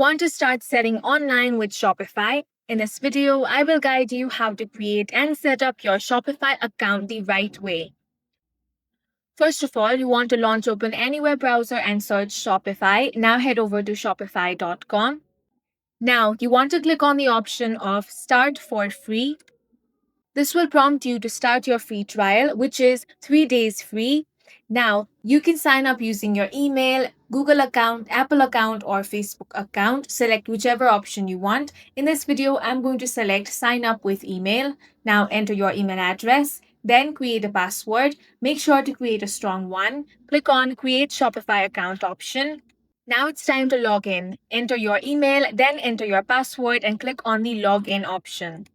Want to start selling online with Shopify? In this video, I will guide you how to create and set up your Shopify account the right way. First of all, you want to launch Open any web browser and search Shopify. Now head over to shopify.com. Now you want to click on the option of Start for Free. This will prompt you to start your free trial, which is 3 days free. Now, you can sign up using your email, Google account, Apple account, or Facebook account. Select whichever option you want. In this video, I'm going to select sign up with email. Now, enter your email address, then create a password. Make sure to create a strong one. Click on Create Shopify account option. Now it's time to log in. Enter your email, then enter your password and click on the login option.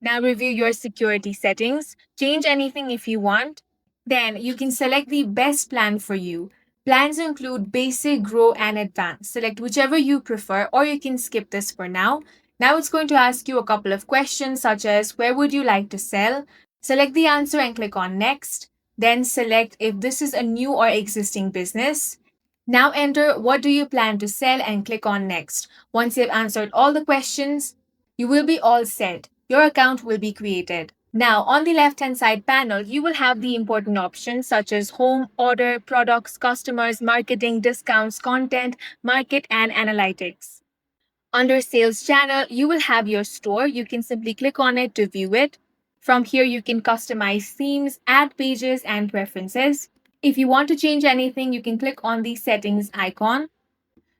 Now review your security settings, change anything if you want. Then you can select the best plan for you. Plans include basic, grow, and advanced. Select whichever you prefer, or you can skip this for now. Now it's going to ask you a couple of questions such as where would you like to sell? Select the answer and click on next. Then select if this is a new or existing business. Now enter what do you plan to sell and click on next. Once you've answered all the questions, you will be all set. Your account will be created. Now, on the left-hand side panel, you will have the important options such as home, order, products, customers, marketing, discounts, content, market, and analytics. Under sales channel, you will have your store. You can simply click on it to view it. From here, you can customize themes, add pages, and preferences. If you want to change anything, you can click on the settings icon.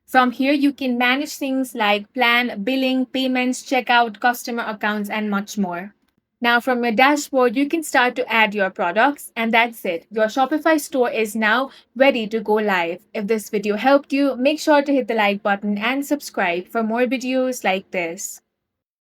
From here, you can manage things like plan, billing, payments, checkout, customer accounts, and much more. Now, from your dashboard, you can start to add your products, and that's it. Your Shopify store is now ready to go live. If this video helped you, make sure to hit the like button and subscribe for more videos like this.